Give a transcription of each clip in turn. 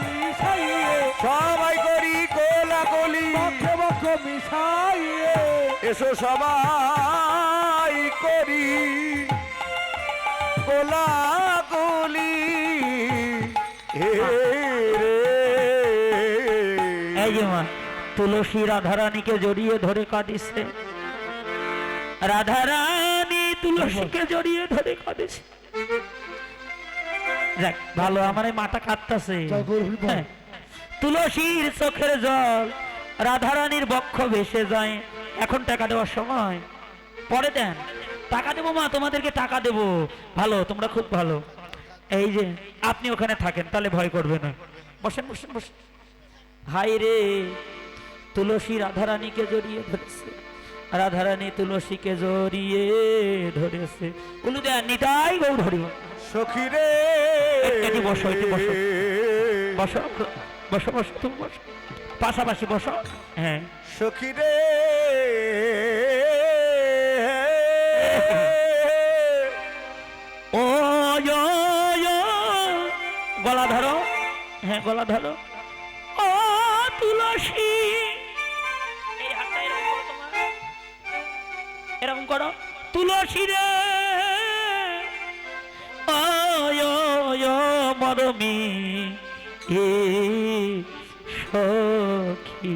মিশাইয়ে সবাই করি কোলাকুলি বক্ষে বক্ষ মিশাইয়ে এসো সবাই করি কোলাকুলি হে রে। এই যে মা তুলসী রাধারানীকে জড়িয়ে ধরে কাঁদিছে, রাধারানী তুলসীকে জড়িয়ে ধরে কাঁদিছে। যাক ভালো, আমার এই মাটা কাঁদতেছে। তুলসীর চোখের জল রাধারানীর বক্ষ ভেসে যায়। এখন টাকা দেওয়ার সময়, পরে দেন। টাকা দেবো মা, তোমাদেরকে টাকা দেবো। ভালো, তোমরা খুব ভালো। এই যে আপনি ওখানে থাকেন, তাহলে ভয় করবে না। বসেন বসেন বসেন। হাই রে, তুলসী রাধারানীকে জড়িয়ে ধরেছে, রাধারানী তুলসীকে জড়িয়ে ধরেছে। বলু দেন নিতাই গৌর হরি সখী রে। এটি বসো, এটি বসো, বসো বসো বসো, তুমি বসো, পাশাপাশি বসো। হ্যাঁ সখী রে। ও গলা ধরো, হ্যাঁ গলা ধরো। ও তুলসী, এই হাতটা এরকম করো, তোমার এরকম করো। তুলসী রে মরমি এ সখী।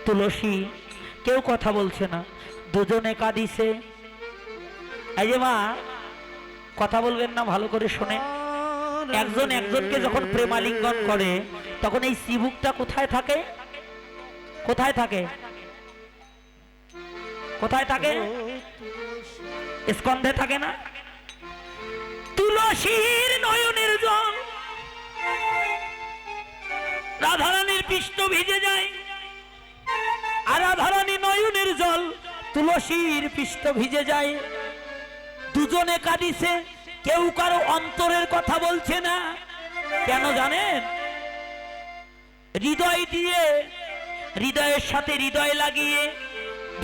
তুলসী কেউ কথা বলছে না, দুজনে কাঁদিছে। এই যে মা কথা বলবেন না, ভালো করে শোনে। একজন একজনকে যখন প্রেমালিঙ্গন করে তখন এই চিবুকটা কোথায় থাকে? কোথায় থাকে? কোথায় থাকে? স্কন্ধে থাকে না? তুলসীর নয়নের জল রাধারানীর পৃষ্ঠ ভিজে যায়, আর রাধারানী নয়নের জল তুলসীর পৃষ্ঠ ভিজে যায়। দুজনে কাঁদিছে, কেউ কারো অন্তরের কথা বলছে না। কেন জানেন? হৃদয় দিয়ে, হৃদয়ের সাথে হৃদয় লাগিয়ে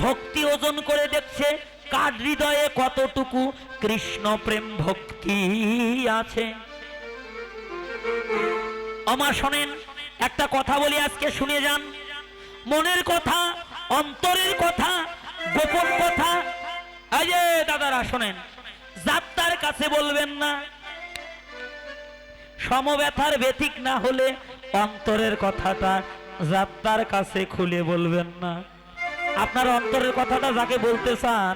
ভক্তি ওজন করে দেখছে কার হৃদয়ে কতটুকু কৃষ্ণ প্রেম ভক্তি আছে। আমার শোনেন, একটা কথা বলি, আজকে শুনে যান। মনের কথা, অন্তরের কথা, গোপন কথা, এই যে দাদারা শোনেন, যাত্রার কাছে বলবেন না। সমব্যথার ব্যতিক না হলে অন্তরের কথাটা যাত্রার কাছে খুলে বলবেন না। আপনার অন্তরের কথাটা যাকে বলতে চান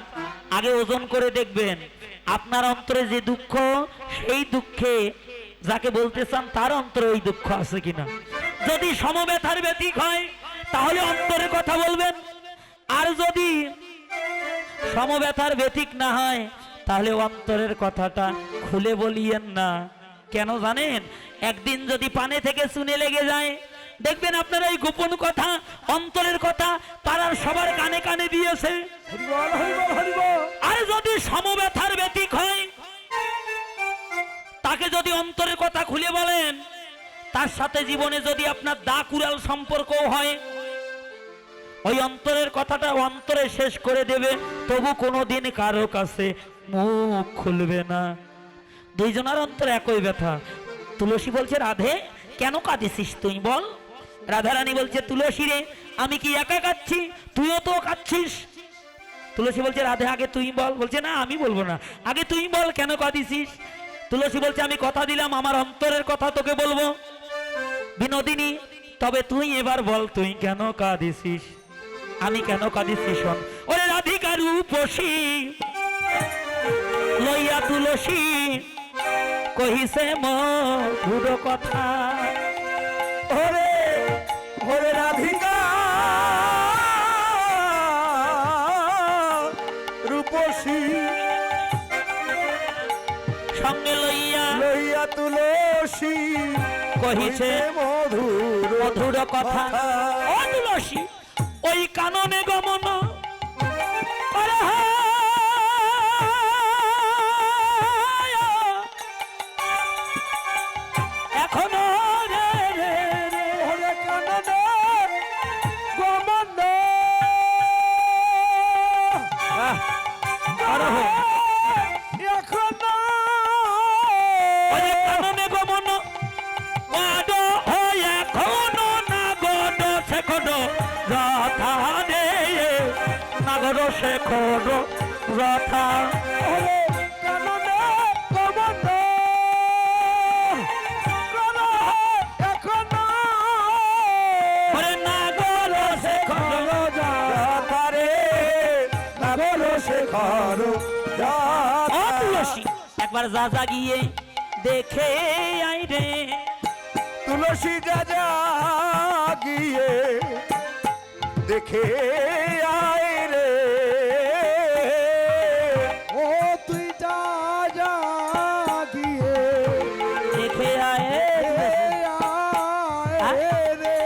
আগে ওজন করে দেখবেন আপনার অন্তরে যে দুঃখ, সেই দুঃখে যাকে বলতে চান তার অন্তরে ওই দুঃখ আছে কিনা। যদি সমব্যথার ব্যতিক হয় তাহলে অন্তরের কথা বলবেন, আর যদি সমব্যথার ব্যতিক না হয় তাহলে অন্তরের কথাটা খুলে বলিয়েন না। কেন জানেন? একদিন যদি পানে থেকে চুনে লেগে যায়, দেখবেন আপনার এই গোপন কথা, অন্তরের কথা পাড়ার সবার কানে কানে দিয়েছে। আর যদি সমব্যথার ব্যতিক হয়, তাকে যদি অন্তরের কথা খুলে বলেন, তার সাথে জীবনে যদি আপনার দা কুড়াল সম্পর্কও হয়, ওই অন্তরের কথাটা অন্তরে শেষ করে দেবে, তবু কোনোদিন কারো কাছে মুখ খুলবে না। দুইজনের অন্তরে একই ব্যথা। তুলসী বলছে, রাধে কেন কাঁদিছিস তুই বল? রাধারানী বলছে, তুলসী রে আমি কি একা কাঁদছি? তুইও তো কাঁদছিস। তুলসী বলছে, রাধে আগে তুই বল। বলছে, না আমি বলবো না, আগে তুই বল কেন কাঁদিছিস। তুলসী বলছে, আমি কথা দিলাম আমার অন্তরের কথা তোকে বলবো। বিনোদিনী, তবে তুই এবার বল তুই কেন কাঁদিছিস? আমি কেন কাঁদিছি শোন। ওরে রাধিকা রূপসী লইয়া তুলসী কহিছে মধুর কথা। ওরে ওরে রাধিকা রূপসী সঙ্গে লইয়া লইয়া তুলসী কহিছে মধুর মধুর কথা। ও তুলসী, ওই কাননে গমন করে এখনো রে রে রে ওরে কাননে গমন আরো এখনো ওই কাননে গমন কথা দে নাগর শেখর রথা ওরে কাননে কমন্দ কোন এখনো ওরে নাগর শেখর যাতারে নাগর শেখর ও যাতা তুলসী একবার যা যা গিয়ে দেখে আই রে তুলসী যা গিয়ে দেখে আয় রে ও তুই যা গিয়ে দেখে আয় আয় রে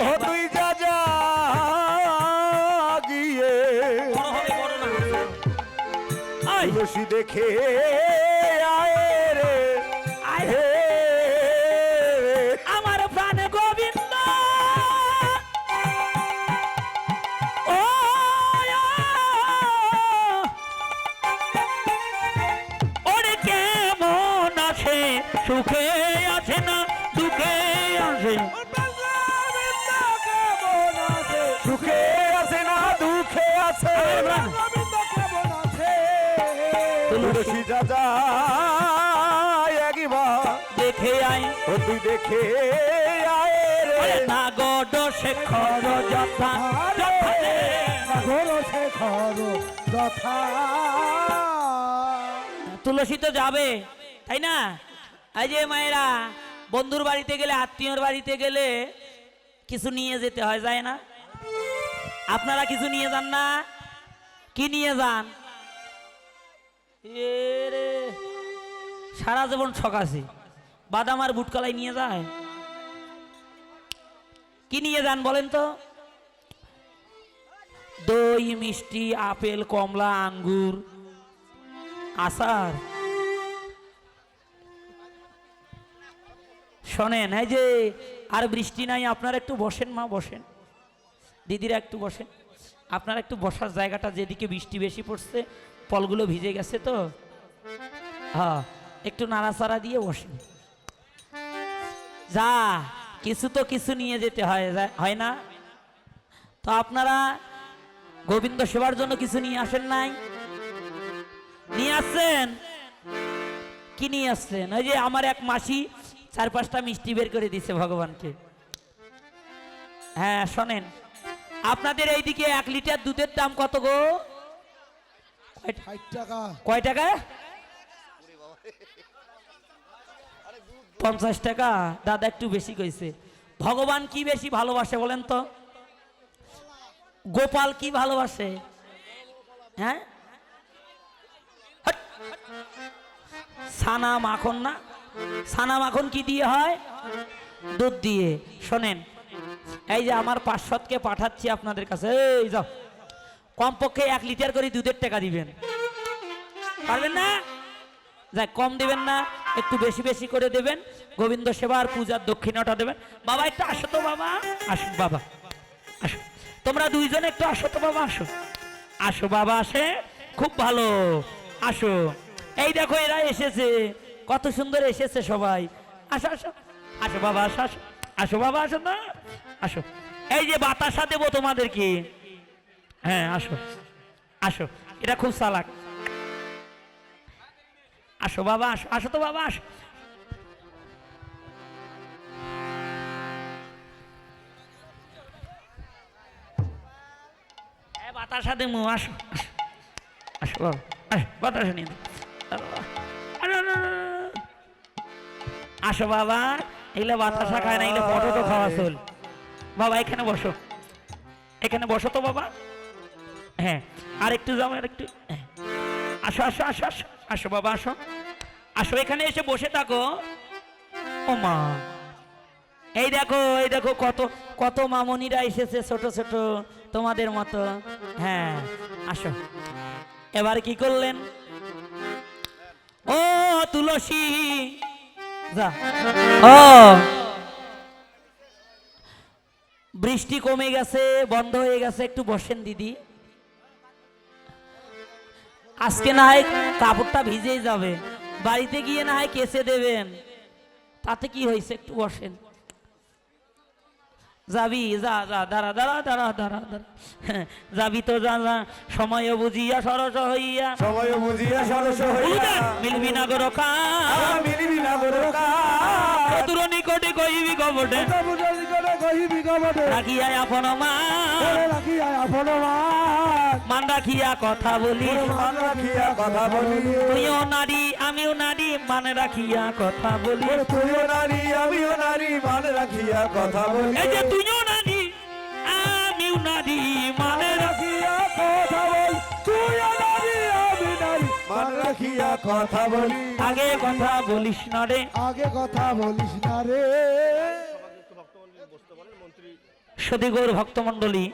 ও তুই যা গিয়ে বড় হবে বড় না আয় তুলসী দেখে আয় রে আয় হে আমার প্রাণ গোবিন্দ ও ওরে কেমন আছে সুখে আছে না দুঃখে আছে সুখে আছে না দুঃখে আছে তুলসী যা একবার দেখে আই ও তুই দেখে আয় রে না গড শেখর যথা যথা রে। তুলসী তো যাবে তাই না এই যে মায়েরা বন্ধুর বাড়িতে গেলে আত্মীয়র বাড়িতে গেলে কিছু নিয়ে যেতে হয় যায় না আপনারা কিছু নিয়ে যান না কি নিয়ে যান এ রে সারা জীবন ঠকাছি বাদাম আর বুটকলাই নিয়ে যায় কি নিয়ে যান বলেন তো দই মিষ্টি আপেল কমলা আঙ্গুর আচার শোনেন এই যে আর বৃষ্টি নাই আপনারা একটু বসেন মা বসেন দিদিরা একটু বসেন আপনারা একটু বসার জায়গাটা যেদিকে বৃষ্টি বেশি পড়ছে ফলগুলো ভিজে গেছে তো হ্যাঁ একটু নাড়াচাড়া দিয়ে বসেন যা কিছু তো কিছু নিয়ে যেতে হয় হয় না তো আপনারা গোবিন্দ সেবার জন্য কিছু নিয়ে আসেন নাই নিয়ে আসছেন কি নিয়ে আসছেন ওই যে আমার এক মাসি 4-5টা মিষ্টি বের করে দিছে ভগবানকে হ্যাঁ শোনেন আপনাদের এইদিকে 1 লিটার দুধের দাম কত গো কয় টাকা 50 টাকা দাদা একটু বেশি কইছে ভগবান কি বেশি ভালোবাসে বলেন তো গোপাল কি ভালোবাসে হ্যাঁ ছানা মাখন না ছানা মাখন কি দিয়ে হয় দুধ দিয়ে শোনেন এই যে আমার 500কে পাঠাচ্ছি আপনাদের কাছে এই যাও কমপক্ষে 1 লিটার করে দুধের টাকা দিবেন পারবেন না যাই কম দিবেন না একটু বেশি বেশি করে দেবেন গোবিন্দ সেবার পূজার দক্ষিণাটা দেবেন বাবা একটু আসো তো বাবা আসো বাবা আসো তোমরা দুইজনে একটু আসো তো বাবা আসো আসো বাবা আসে খুব ভালো আসো এই দেখো এরা এসেছে কত সুন্দর এসেছে সবাই আসো আসো আসো বাবা আসো আসো আসো বাবা আসো না আসো এই যে বাতাসা দেবো তোমাদেরকে হ্যাঁ আসো আসো এটা খুব চালাক আসো বাবা আসো আসো তো বাবা আসো বাতাসা দেবো আসো আসো বাবা আসো বাতাসা নিয়ে আসো বাবা এগুলো বাতাসা খায় না এগুলো পটোটো খাওয়া চল বাবা এখানে বসো এখানে বসো তো বাবা হ্যাঁ আর একটু যাও আর একটু আসো আসো আসো আসো আসো বাবা আসো আসো এখানে এসে বসে থাকো ও মা এই দেখো কত কত মামনিরা এসেছে ছোট ছোট তোমাদের মতো হ্যাঁ আসো এবার কি করলেন ও তুলসী যা ও বৃষ্টি কমে গেছে বন্ধ হয়ে গেছে একটু বসেন দিদি আজকে না হয় কাপড়টা ভিজেই যাবে বাড়িতে গিয়ে না হয় কেচে দেবেন তাতে কি হয়েছে একটু বসেন যাবি যা যা দাঁড়া দাঁড়া দাঁড়া দাঁড়া দাঁড়া হ্যাঁ, যাবি তো যা যা সময় বুঝিয়া সরস হইয়া সময় বুঝিয়া সরস হইয়া মিলবি না গো রকা মিলবি না বরকা চতুর নিকটে কইবি কবটে রাখিয়া আপন মা মান রাখিয়া কথা বলি মান রাখিয়া কথা বলি তুইও নারী আমিও নারী মান রাখিয়া কথা বলি তুইও নারী আমিও নারী মান রাখিয়া কথা বলি এই যে তুইও নারী আমিও নারী মানে রাখিয়া কথা বল তুইও নারী আমি নারী মান রাখিয়া কথা বলি আগে কথা বলিস না রে আগে কথা বলিস না রে সদিগৌর ভক্তমণ্ডলী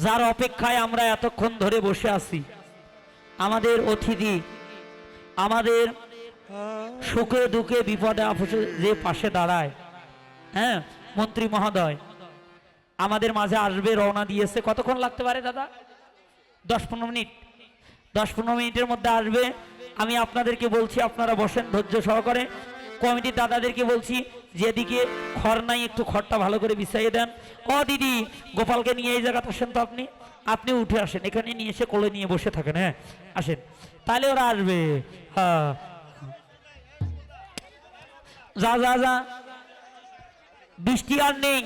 যার অপেক্ষায় আমরা এতক্ষণ ধরে বসে আছি আমাদের অতিথি আমাদের সুখে দুঃখে বিপদে আপদে যে পাশে দাঁড়ায় হ্যাঁ মন্ত্রী মহোদয় আমাদের মাঝে আসবে রওনা দিয়েছে কতক্ষণ লাগতে পারে দাদা 10-15 মিনিট 10-15 মিনিটের মধ্যে আসবে আমি আপনাদেরকে বলছি আপনারা বসেন ধৈর্য সহকারে কমিটির দাদাদেরকে বলছি যেদিকে খড় নাই একটু খড়টা ভালো করে বিছাইয়ে দেন ও দিদি গোপালকে নিয়ে এই জায়গাতে আসেন তো আপনি উঠে আসেন এখানে নিয়ে এসে কোলে নিয়ে বসে থাকেন হ্যাঁ আসেন তাহলে ওরা আসবে হ্যাঁ যা যা যা বৃষ্টি আর নেই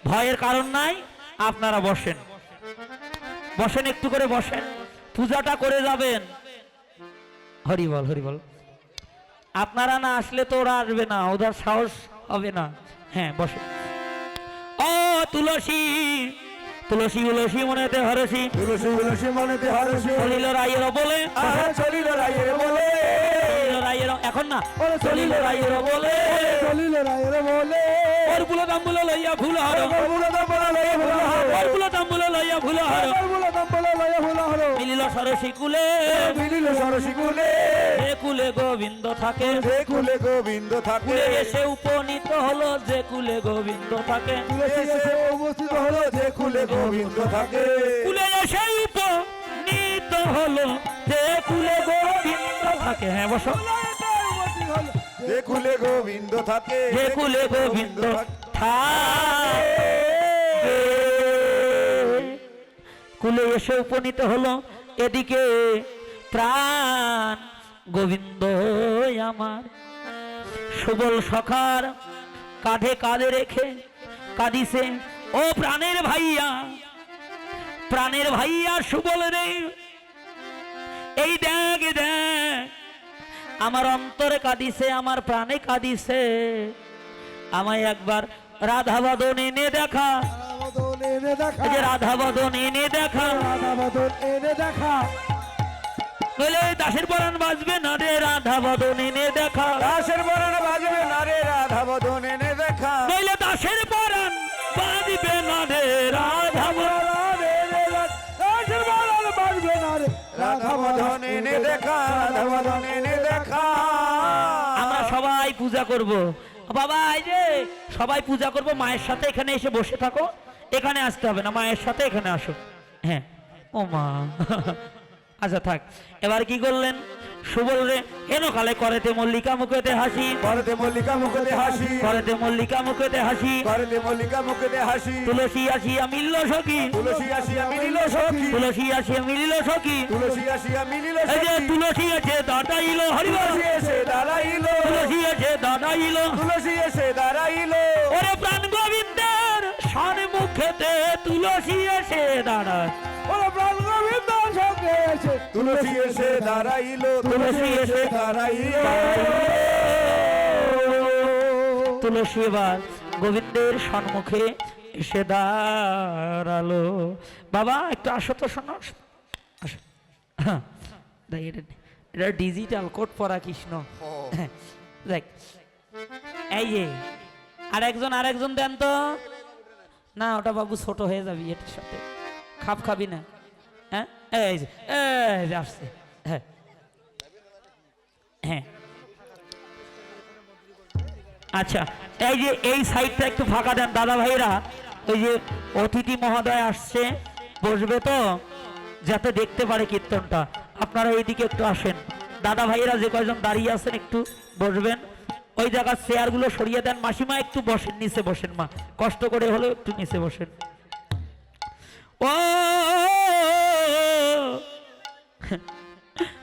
ভয়ের কারণ নাই আপনারা বসেন বসেন একটু করে বসেন পূজাটা করে যাবেন হরি বল হরি বল আপনারা না আসলে তো ওরা আসবে না ওদের সাহস হবে না হ্যাঁ বসে ও তুলসী তুলসী তুলসী মনেতে হরসি তুলসী তুলসী মনেতে হরসি চলিল রায়ের বলে চলিল রায়ের বলে চলিল রায়ের এখন না চলিল রায়ের বলে চলিল রায়ের বলে ওর বুলো তাম্বুলো লইয়া ফুল হর ওর বুলো তাম্বুলো লইয়া ফুল হর মিলিল সরসী কুলে মিলিল সরসী কুলে যে কুলে গোবিন্দ থাকে যে কুলে গোবিন্দ থাকে কুলে এসে উপনীত হলো যে কুলে গোবিন্দ থাকে এসে উপস্থিত হলো যে কুলে গোবিন্দ থাকে কুলে এসে উপনীত হলো যে কুলে গোবিন্দ থাকে হ্যাঁ বসো যে কুলে গোবিন্দ থাকে যে কুলে গোবিন্দ থাকে কুলে এসে উপনীত হলো এদিকে প্রাণ গোবিন্দ আমার সুবল সখার কাঁধে কাঁধে রেখে কাঁদিছে ও প্রাণের ভাইয়া সুবল রে এই দেখ দেখ আমার অন্তরে কাঁদিছে আমার প্রাণে কাঁদিছে আমায় একবার রাধা বদন এনে দেখা এই যে রাধা বদন এনে দেখা বলে দাসের পরাণ বাজবে না রে রাধা বদন এনে দেখা দাসের বরণ বাজবে না রে রাধা বদন এনে দেখা বলে দাসের পরাণ বাজবে না রে রাধা রাধা বদন এনে দেখা রাধা বদন এনে দেখা আমরা সবাই পূজা করব বাবা এই যে সবাই পূজা করব মায়ের সাথে এখানে এসে বসে থাকো এখানে আসতে হবে না মায়ের সাথে এখানে আসো হ্যাঁ ও মা আচ্ছা থাক এবার কি করলেন সুবল রে হেন কালে করেতে মল্লিকা মুখেতে হাসি করতে মল্লিকা মুখতে হাসি করেতে মল্লিকা মুখেতে হাসি করতে মল্লিকা মুখতে হাসি তুলসী আসিয়া মিলল সখী তুলসী আসিয়া মিলিল সখী তুলসী আসিয়া মিলিল সখী তুলসী আসিয়া মিলিল এই যে সখী তুলসী আছে দাঁড়াইল হরিবল তুলসী এসে দাঁড়াইল তুলসী আছে দাঁড়াইল তুলসী এসে দাঁড়াইল ওরে প্রাণ গোবিন্দের সম্মুখেতে তুলসী এসে দাঁড়ায় তুলসী এসে দাঁড়াইল তুলসী এসে দাঁড়াইল তুলসী এবার গোবিন্দের সম্মুখে এসে দাঁড়ালো বাবা একটু আসো তো শোনো আসো হ্যাঁ, দেখ, এটা ডিজিটাল কোড পরা কৃষ্ণ হ্যাঁ, দেখ এই যে আরেকজন দেন তো না ওটা বাবু ছোট হয়ে যাবি এটার সাথে খাবি না হ্যাঁ এই যে আসছে হ্যাঁ হ্যাঁ আচ্ছা এই যে এই সাইডটা একটু ফাঁকা দেন দাদা ভাইরা ওই যে অতিথি মহোদয় আসছে বসবে তো যাতে দেখতে পারে কীর্তনটা আপনারা এইদিকে একটু আসেন দাদা ভাইরা যে কয়জন দাঁড়িয়ে আছেন একটু বসবেন ওই জায়গার চেয়ারগুলো সরিয়ে দেন। মাসিমা একটু বসেন, নিচে বসেন মা, কষ্ট করে হলেও একটু নিচে বসেন। ও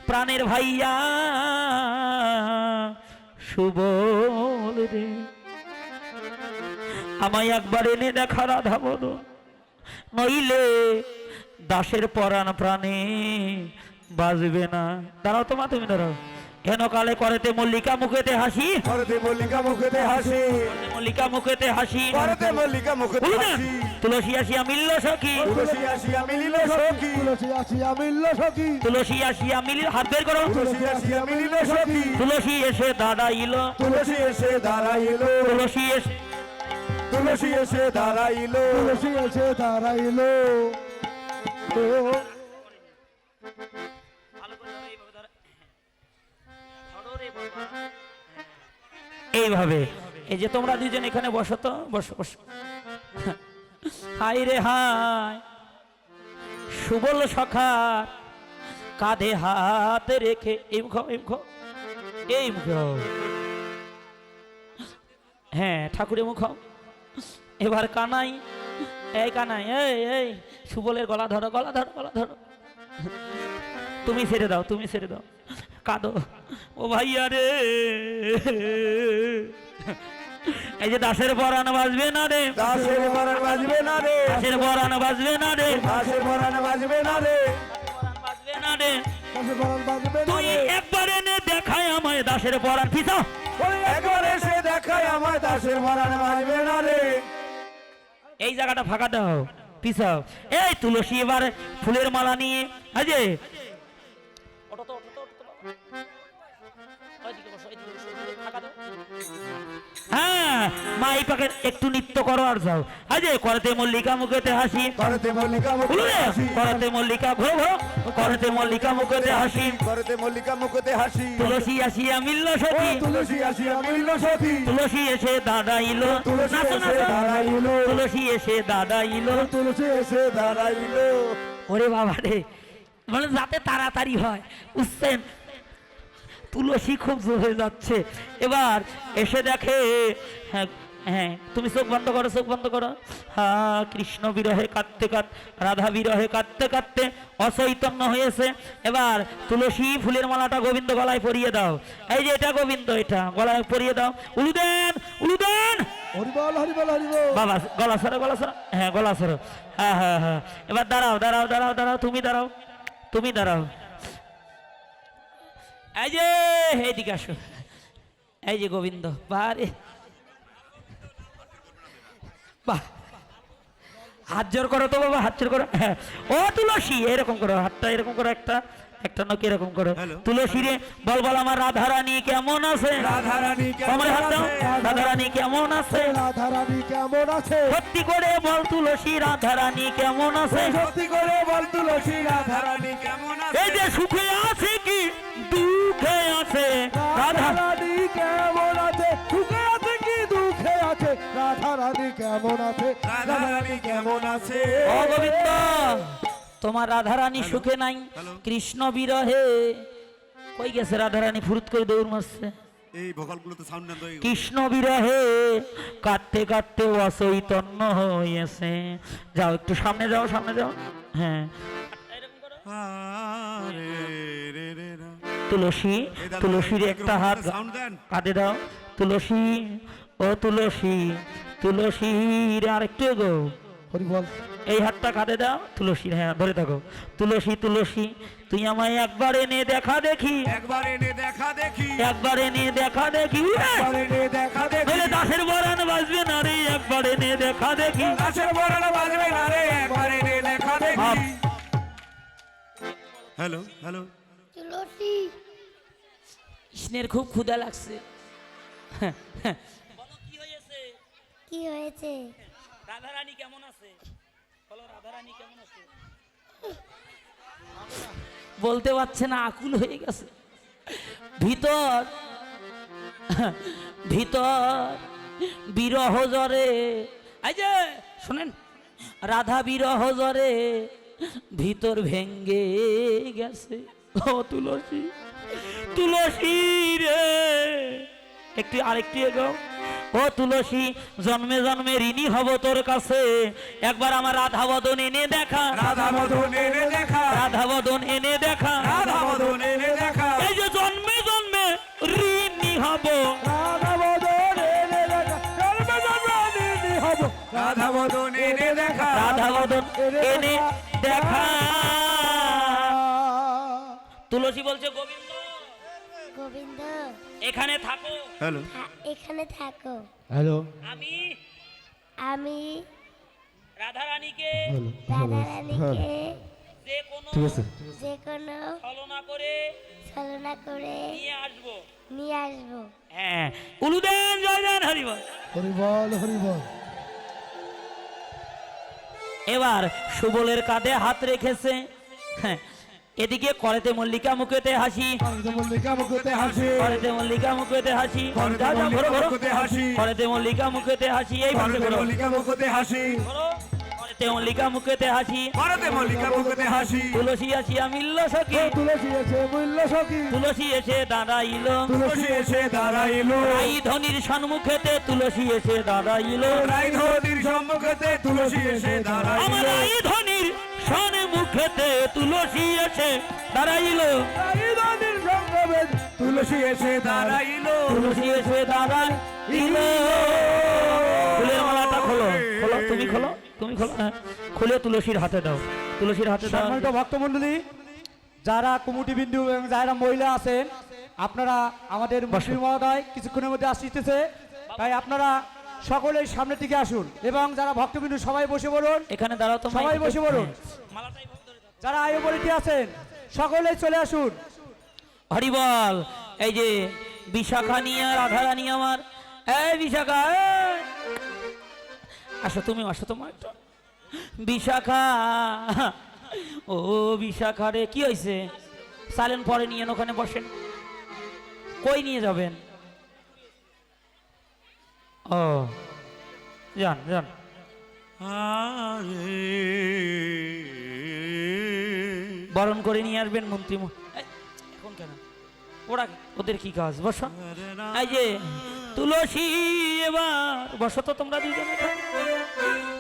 প্রাণের ভাইয়া সুবল রে, আমায় একবার এনে দেখা রাধা বলো, নইলে দাসের পরাণ প্রাণে বাজবে না। দাঁড়াও তোমা, তুমি দাঁড়াও। হেন কালে করেতে মল্লিকা মুখেতে হাসি, করতে মল্লিকা মুখেতে হাসি, মল্লিকা মুখেতে হাসি, করতে মল্লিকা মুখেতে হাসি। তুলসী আসিয়া মিলল সখী, তুলসী আসিয়া মিলিল সখী, তুলসী আসিয়া মিলল সখী, তুলসী আসিয়া মিলিল, হাত বের করো। তুলসী আসিয়া মিলিল সখী, তুলসী এসে দাঁড়াইল, তুলসী এসে দাঁড়াইল, তুলসী এসে, তুলসী এসে দাঁড়াইল, তুলসী এসে দাঁড়াইল। ও এইভাবে। এই যে তোমরা দুজন এখানে বসো তো, বসো বসো। হাই রে হাই, সুবল সখা কাঁধে হাত রেখে, এই মুখ, এই মুখ, এই মুখ, হ্যাঁ ঠাকুরের মুখ। এবার কানাই, এই কানাই, এই এই সুবলের গলা ধরো, গলা ধরো, গলা ধরো। তুমি ছেড়ে দাও, তুমি ছেড়ে দাও, কাঁদো। ও ভাইয়া রে, এই যে দাসের পরাণ বাজবে না রে, দাসের পরাণ বাজবে না রে, দাসের পরাণ বাজবে না রে, দাসের পরাণ বাজবে না রে, বাজবে না রে। দাসের পরাণ বাজবে না তুই রে। একবার এনে দেখায় আমায় দাসের পরাণ, পিছাও। একবার এসে দেখায় আমায় দাসের পরাণ বাজবে না রে। এই জায়গাটা ফাঁকা দাও, পিছাও। এই তুলসী এবার ফুলের মালা নিয়ে, এই যে ওঠো তো, ওঠো তো, ওঠো তো বাবা। ওইদিকে বসো, ওইদিকে বসো, ওইদিকে ফাঁকা দাও। হ্যাঁ মা, এই পাকে একটু নৃত্য করো আর যাও। এই যে করতে মল্লিকা মুখেতে হাসি, করতে মল্লিকা মুখেতে হাসি, করতে মল্লিকা, ঘোরো ঘোরো, করতে মল্লিকা মুখেতে হাসি, করতে মল্লিকা মুখেতে হাসি। তুলসী আসিয়া মিলল সখী, তুলসী আসিয়া মিলল সখী, তুলসী এসে দাঁড়াইল, তুলসী নাচো, এসে নাচো। দাঁড়াইল, তুলসী এসে দাঁড়াইল। তুলসী এসে দাঁড়াইল। ওরে বাবা রে, মানে যাতে তাড়াতাড়ি হয়, বুঝছেন? তুলসী খুব জোরে যাচ্ছে। এবার এসে দেখে, হ্যাঁ হ্যাঁ, তুমি চোখ বন্ধ করো, চোখ বন্ধ করো। হা কৃষ্ণ বিরহে কাঁদতে কাঁদতে, রাধা বিরহে কাঁদতে কাঁদতে অচৈতন্য হয়েছে। এবার তুলসী ফুলের মালাটা গোবিন্দ গলায় পরিয়ে দাও। এই যে এটা গোবিন্দ, এটা গলায় পরিয়ে দাও। উলু দেন, উলু দেন। হরিবল হরিবল হরিবল। বাবা গলা সরো, গলা সরো, হ্যাঁ গলা সরো, হ্যাঁ হ্যাঁ হ্যাঁ। এবার দাঁড়াও, দাঁড়াও, দাঁড়াও, দাঁড়াও, তুমি দাঁড়াও, তুমি দাঁড়াও। এই যে এইদিকে আসো, এই যে গোবিন্দ, বারে বাহ, হাত জোর করো তো বাবা, হাত জোর করো। হ্যাঁ, ও তুলসী এরকম করো, হাতটা এরকম করো, একটা একটা নাকি এরকম করো। তুলসী রে বল, বল আমার রাধা রানী কেমন আছে, রাধা রানী আমার কেমন হাত দাও। আছে, রাধা রানী কেমন আছে, রাধা রানী কেমন আছে? সত্যি করে বল তুলসী রাধা রানী কেমন আছে। সত্যি করে বল তুলসী রাধা রানী কেমন আছে। এই যে সুখে আছে কি দুঃখে আছে, রাধা রাধা রানী কেমন আছে? সুখে আছে কি দুঃখে আছে? রাধা রানী কেমন আছে? রাধা রানী কেমন আছে। ও গোবিন্দ, তোমার রাধা রানী সুখে নাই, কৃষ্ণ বিরহে। কই গেছে রাধা রানী? ফুরুত করে দৌড় মারছে। এই ভোকালগুলোতে সাউন্ড দেন তো। কৃষ্ণ বিরহে কাঁদতে কাঁদতে অচৈতন্য হয়েছে। যাও একটু সামনে যাও, সামনে যাও। হ্যাঁ তুলসী, তুলসীর একটা হাত সাউন্ড দেন। কাঁদে দাও। তুলসী, ও তুলসী, তুলসীর আর একটু গো, হরিবল। এই হাতটা কাঁদে দাও তুলসীর, হ্যাঁ ধরে থাকো। তুলসী, তুলসী তুই আমায় একবার এনে দেখা দেখি, একবার এনে দেখা দেখি, একবার এনে দেখা দেখি। একবার এনে দেখা দেখি। বলে দাসের বরান বাজবে না রে, একবার এনে দেখা দেখি। দাসের বরণ বাজবে না রে, একবার এনে দেখা দেখি। Hello hello. তুলসী কৃষ্ণের খুব ক্ষুধা লাগছে। কি হয়েছে? রাধা রানী কেমন আছে? বলো রাধা রানী কেমন আছে? বলতে পারছে না, আকুল হয়ে গেছে। ভিতর ভিতর বিরহ জরে, এই যে শোনেন, রাধা বিরহ জরে ভিতর ভেঙ্গে গেছে। ও তুলসী, তুলসী রে, একটু আরেকটু এগো। ও তুলসী, জন্মে জন্মে ঋণী হব তোর কাছে, একবার আমার রাধা বদন এনে দেখা, রাধা মদন এনে দেখা, রাধা বদন এনে দেখা। রাধা মদন এনে দেখা, এই যে জন্মে জন্মে ঋণী হব, রাধা বদন এনে দেখা, জন্মে জন্মে ঋণী হব। রাধা মদন এনে দেখা, রাধা বদন এনে দেখা। তুলসী বলছে গোবিন্দ গোবিন্দ এখানে থাকো, হ্যালো, এখানে থাকো। হ্যালো, আমি আমি রাধা রানীকে রাধা রানীকে যে কোনো ঠিক আছে। যে কোনো ছলনা করে ছলনা করে নিয়ে আসবো। নিয়ে আসবো। হ্যাঁ, উলুদেন জয় দেন হরিবল। হরি বল, হরি বল। এবার সুবলের কাঁধে হাত রেখেছে। হ্যাঁ, এদিকে করেতে মল্লিকা মুখেতে হাসি, আমি মল্লিকা মুখতে হাসি, করেতে মল্লিকা মুখেতে হাসি, করেতে যা, যা, মল্লিকা ঘোরো, ঘোরো। মুখেতে হাসি, করেতে মল্লিকা মুখেতে হাসি, এই পাশে ভারতে ঘোরো। মল্লিকা মুখতে হাসি, ঘোরো। করেতে মল্লিকা মুখেতে হাসি, ভারতে মল্লিকা মুখতে হাসি, তুলসী আসিয়া মিলল সখী, তুলসী এসে মূল্য সখী, তুলসী এসে দাঁড়াইল, তুলসী এসে দাঁড়াইল, রাই ধনির সম্মুখেতে তুলসী এসে দাঁড়াইল, রাইধনির সম্মুখেতে তুলসী এসে দাঁড়াইল, আমার রাই ধনির সম্মুখেতে তুলসী এসে দাঁড়াইল, রাইদানির সঙ্গমে তুলসী এসে দাঁড়াইল, তুলসী এসে দাঁড়াইল। ফুলের মালাটা খোলো, খোলো, তুমি খোলো, তুমি খোলো, হ্যাঁ, খুলে তুলসীর হাতে দাও, তুলসীর হাতে দাও। সম্মানিত ভক্তমণ্ডলী, যারা কুমুটি বিন্দু এবং যারা মহিলা আছেন, আপনারা আমাদের মন্ত্রী মহোদয় কিছুক্ষণের মধ্যে আসতেছে, তাই আপনারা সকলেই সামনের দিকে আসুন এবং যারা ভক্তবিন্দু সবাই বসে বলুন, এখানে দাঁড়াও তো, সবাই বসে বলুন। মালাটাই ভোগ ধরে দাও। যারা আয়ু বলিতে আছেন সকলেই চলে আসুন। হরিবল। এই যে বিশাখা নিয়ে রাধা রানী আমার, এই বিশাখা, এই। আসো তুমি, আসো তোমার একটু। বিশাখা, ও বিশাখা রে, কি হয়েছে? সাইলেন্ট পরে নিয়ে ওখানে বসেন। কই নিয়ে যাবেন? ও যান যান। বরণ করে নিয়ে আসবেন মন্ত্রী এখন কেন? ওরা ওদের কি কাজ? বসো। এই যে তুলসী, এবার বসো তো তোমরা দুজনে।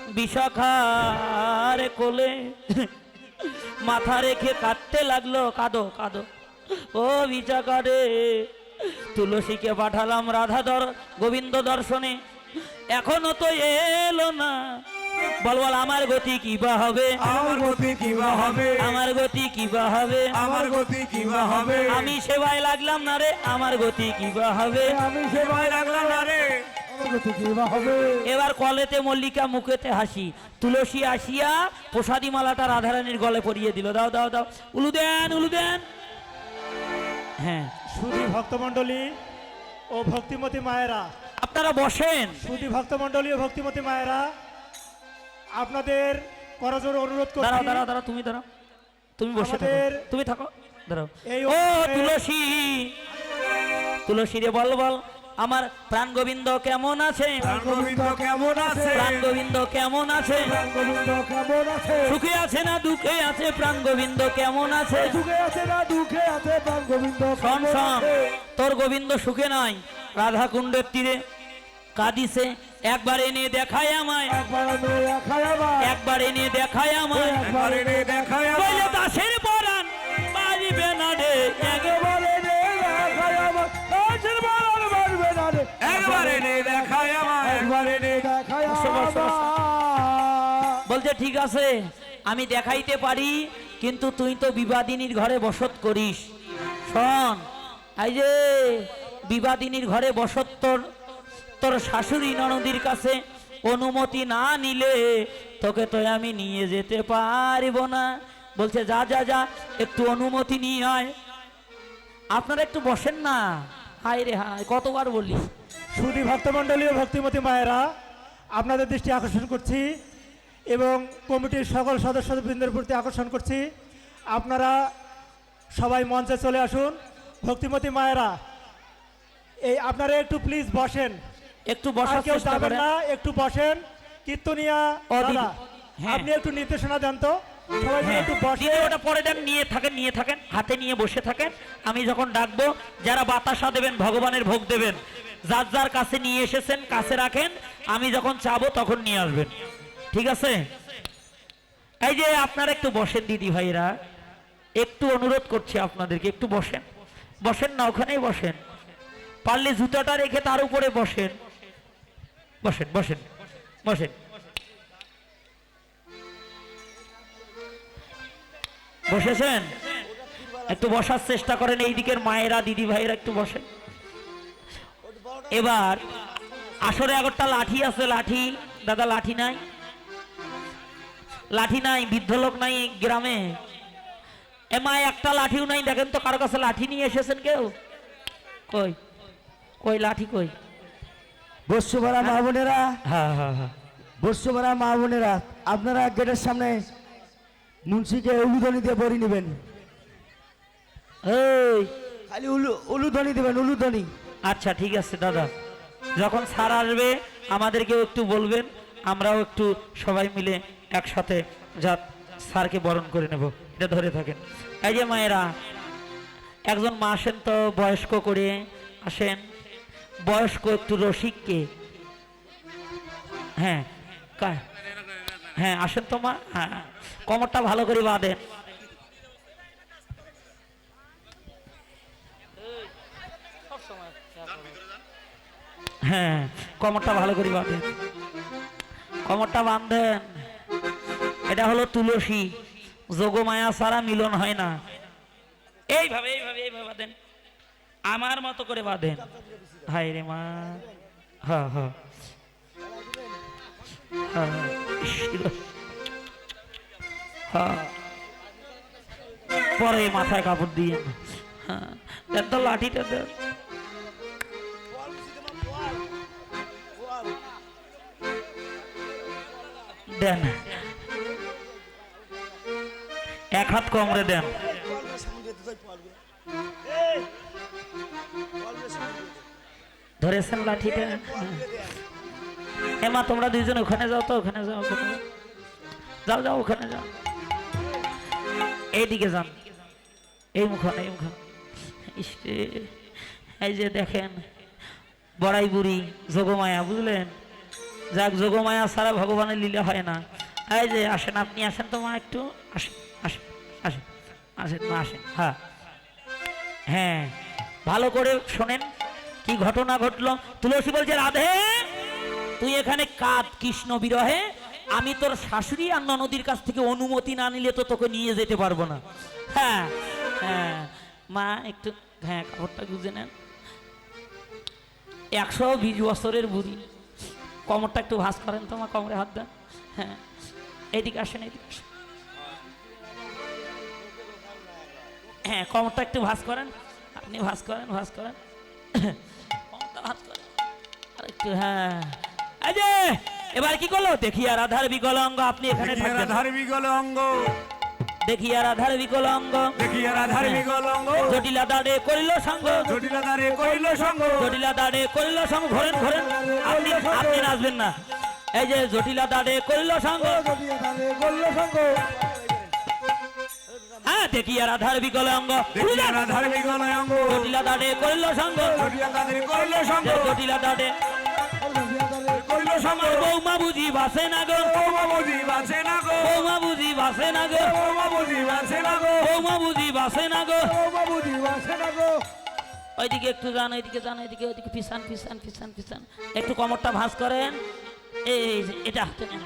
বিশাখার কোলে মাথা রেখে কাঁদতে লাগলো, কাঁদো কাঁদো। ও বিশাখা রে, তুলসীকে পাঠালাম রাধা গোবিন্দ দর্শনে, এখনো তো এলো না। বল বল, আমার গতি কি বা হবে? আমার গতি কিবা হবে, আমার গতি কি বা হবে? আমার গতি কিবা হবে, আমি সেবায় লাগলাম না রে, আমার গতি কি বা হবে? আমি সেবায় লাগলাম না রে। সেবা কি বা হবে? এবার কলেতে মল্লিকা মুখেতে হাসি, তুলসী আসিয়া প্রসাদী মালাটা রাধারানীর গলে পরিয়ে দিল। দাও দাও দাও, উলু দেন, উলু দেন। হ্যাঁ, সুধী ভক্তমণ্ডলী ও ভক্তিমতী মায়েরা, আপনারা বসেন। সুধী ভক্তমণ্ডলী ও ভক্তিমতী মায়েরা, আপনাদের করজোর অনুরোধ দাঁড়াও করছি, দাঁড়াও দাঁড়াও, তুমি দাঁড়াও, তুমি বসে থাকো, আমাদের তুমি থাকো, দাঁড়াও। এই ও অনুষ্ঠানে- তুলসী, তুলসী রে বল বল, আমার প্রাণ গোবিন্দ কেমন আছে? প্রাণ গোবিন্দ কেমন আছে? প্রাণ গোবিন্দ কেমন আছে? গোবিন্দ কেমন আছে? সুখে আছে না দুঃখে আছে? প্রাণ গোবিন্দ কেমন আছে? সুখে আছে না দুঃখে আছে? প্রাণ গোবিন্দ শোন কেমন শোন, আছে? তোর গোবিন্দ সুখে নাই, রাধা কুণ্ডের তীরে কাঁদিছে। একবার এনে দেখায় আমায়, একবার আমি একাই আমার, একবার এনে দেখায় আমায়, একবার এনে দেখায় বলে আমার, দাসের পরাণ বাজিবে না রে। একেবারে রে একাই আমার, দাসের বাড়ার বাড়বে না রে। একবার এনে দেখায় আমার, একবার এনে দেখাই বসো, বসো, বসো। আমার। বলছে ঠিক আছে, আমি দেখাইতে পারি, কিন্তু তুই তো বিবাদিনীর ঘরে বসত করিস। শোন, এই যে বিবাদিনীর ঘরে বসত তোর শাশুড়ি ননদির কাছে অনুমতি না নিলে তোকে তো আমি নিয়ে যেতে পারবো না। বলছে যা যা যা, একটু অনুমতি নিয়ে আয়। আপনারা একটু বসেন না। হায় রে হায়, কতবার বলি। সুধী ভক্তমণ্ডলী ও ভক্তিমতী মায়েরা, আপনাদের দৃষ্টি আকর্ষণ করছি এবং কমিটির সকল সদস্যবৃন্দের প্রতি আকর্ষণ করছি, আপনারা সবাই মঞ্চে চলে আসুন। ভক্তিমতী মায়েরা, এই আপনারা একটু প্লিজ বসেন, একটু আর বসার কেউ চেষ্টা যাবেন করেন। না, একটু বসেন। কীর্তনিয়া ও দিদি, দাদা, হ্যাঁ। আপনি একটু নির্দেশনা দেন তো, সবাই মিলে হ্যাঁ, একটু বসে। দিদি ওটা পরে দেন, নিয়ে থাকেন, নিয়ে থাকেন, হাতে নিয়ে বসে থাকেন। আমি যখন ডাকবো, যারা বাতাসা দেবেন, ভগবানের ভোগ দেবেন, যার যার কাছে নিয়ে এসেছেন কাছে রাখেন, আমি যখন চাবো তখন নিয়ে আসবেন, ঠিক আছে? এই যে আপনারা একটু বসেন দিদি ভাইরা, একটু অনুরোধ করছি আপনাদেরকে, একটু বসেন, বসেন না, ওখানেই বসেন, পারলে জুতাটা রেখে তার উপরে বসেন, বসেন বসেন বসেন বসেছেন? একটু বসার চেষ্টা করেন, এই দিকের মায়েরা দিদি ভাইরা একটু বসেন। এবার আসরে একটা লাঠি আছে, লাঠি দাদা, লাঠি নাই? লাঠি নাই, বৃদ্ধ লোক নাই গ্রামে? এ মা, একটা লাঠিও নাই, দেখেন তো কারো কাছে লাঠি নিয়ে এসেছেন কেউ? কই কই লাঠি কই? বর্ষভরা মা বোনেরা, হ্যাঁ হ্যাঁ হ্যাঁ, বর্ষভরা মা বোনেরা, আপনারা গেটের সামনে মুন্সিকে উলুধ্বনি দিয়ে বড়ি নেবেন। এই খালি উলুধ্বনি দেবেন, উলুধ্বনি। আচ্ছা ঠিক আছে দাদা, যখন স্যার আসবে আমাদেরকেও একটু বলবেন, আমরাও একটু সবাই মিলে একসাথে যা স্যারকে বরণ করে নেব, এটা ধরে থাকেন। এই যে মায়েরা, একজন মা আসেন তো, বয়স্ক করে আসেন, বয়স্ক একটু রসিককে, হ্যাঁ হ্যাঁ আসেন তো মা, হ্যাঁ কোমরটা ভালো করে বাঁধেন। হ্যাঁ কোমরটা ভালো করে বাঁধেন, কোমরটা বাঁধেন। এটা হলো তুলসী, যোগমায়া ছাড়া মিলন হয় না। এইভাবে এইভাবে এইভাবে বাঁধেন, আমার মতো করে বাঁধেন। হাই রে মা, হ্যাঁ হ্যাঁ হ্যাঁ, পরে মাথায় কাপড় দিয়ে, হ্যাঁ দেন তো লাঠিটা দেন। দেন এক হাত কমরে দেন। ধরেছেন লাঠিটা? এমা তোমরা দুইজন ওখানে যাও তো, ওখানে যাও, ওখানে যাও, যাও ওখানে যাও, এইদিকে যান, এই মুখান, এই মুখান। এই যে দেখেন বড়াই বুড়ি যোগমায়া, বুঝলেন? যাক, যোগমায়া ছাড়া ভগবানের লীলা হয় না। এই যে আসেন, আপনি আসেন তো মা, একটু আসেন আসেন আসেন আসেন মা, আসেন। হ্যাঁ হ্যাঁ, ভালো করে শোনেন কি ঘটনা ঘটলো। তুলসী বলছে, রাধে তুই এখানে কাঁদ কৃষ্ণ বিরহে, আমি তোর শাশুড়ি আর ননদির কাছ থেকে অনুমতি না নিলে তো তোকে নিয়ে যেতে পারবো না। হ্যাঁ হ্যাঁ মা, একটু হ্যাঁ কাপড়টা গুঁজে নেন। 120 বছরের বুড়ি, কোমরটা একটু ভাঁজ করেন তো মা, কোমরে হাত দেন। হ্যাঁ এইদিকে আসেন, এইদিকে আসেন। হ্যাঁ কোমরটা একটু ভাঁজ করেন, আপনি ভাঁজ করেন, ভাঁজ করেন, কোমরটা ভাঁজ করেন আর একটু। হ্যাঁ এই যে এবার কি করলো, দেখিয়া রাধার বিকল অঙ্গ, আপনি এখানে থাকবেন। রাধার বিকল অঙ্গ, দেখিয়া রাধার বিকল অঙ্গ, দেখিয়া রাধার বিকল অঙ্গ, জটিলা দাঁড়ে করিল সঙ্গ, জটিলা দ্বারে করিল সঙ্গ, জটিলা দাঁড়ে করিল সঙ্গ। ঘোরেন ঘোরেন, আপনি আপনি নাচবেন না। এই যে জটিলা দাঁড়ে করিল সঙ্গ, হ্যাঁ দেখিয়া রাধার বিকল অঙ্গ, দেখিয়া রাধার বিকল অঙ্গ, জটিলা দাঁড়ে করিল সঙ্গ, জটিলা দ্বারে করিল সঙ্গ, জটিলা দাঁড়ে করিল সঙ্গ। বৌমা বুঝি বাসে না গো, বৌমা বুঝি বাঁচে না গো, বৌমা বুঝি বাসে না গো, বৌমা বুঝি বাঁচে না গো, বৌমা বুঝি বাসে না গো। বৌমা বুঝি বাঁচে না গো। ওইদিকে একটু যান, ওইদিকে যান, ওইদিকে ওইদিকে পিছান পিছান পিছান পিছান, একটু কোমরটা ভাঁজ করেন। এই যে এটা হাতে নেন,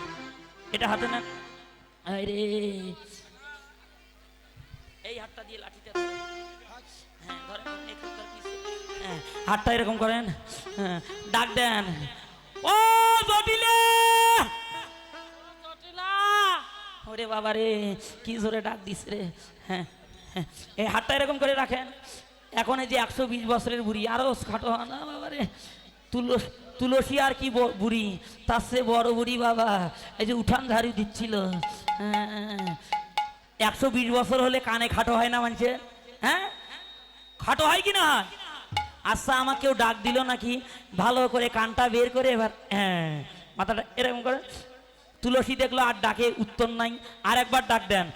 এটা হাতে নেন। আরে এই হাতটা দিয়ে লাঠিটা ধরেন। হ্যাঁ ধরেন, এখানকার পিছে। হ্যাঁ হাতটা এরকম করেন, হ্যাঁ ডাক দেন, ও জটিলা, জটিলা। ওরে বাবা রে, কি জোরে ডাক দিস রে। হ্যাঁ হ্যাঁ, এই হাতটা এরকম করে রাখেন। এখন এই যে 120 বছরের বুড়ি, আরো খাটো না বাবা রে, তুলসী আর কি বুড়ি, তার চেয়ে বড় বুড়ি বাবা, এই যে উঠান ঝাড়ি দিচ্ছিল। হ্যাঁ 120 বছর হলে কানে খাটো হয় না মানছে? হ্যাঁ খাটো হয় কি না হয়? আচ্ছা আমাকেও ডাক দিল নাকি, ভালো করে কানটা বের করে এবার হ্যাঁ মাথাটা এরকম করে। তুলসী দেখলো আর ডাকে উত্তর নাই, আর একবার ডাক দেন,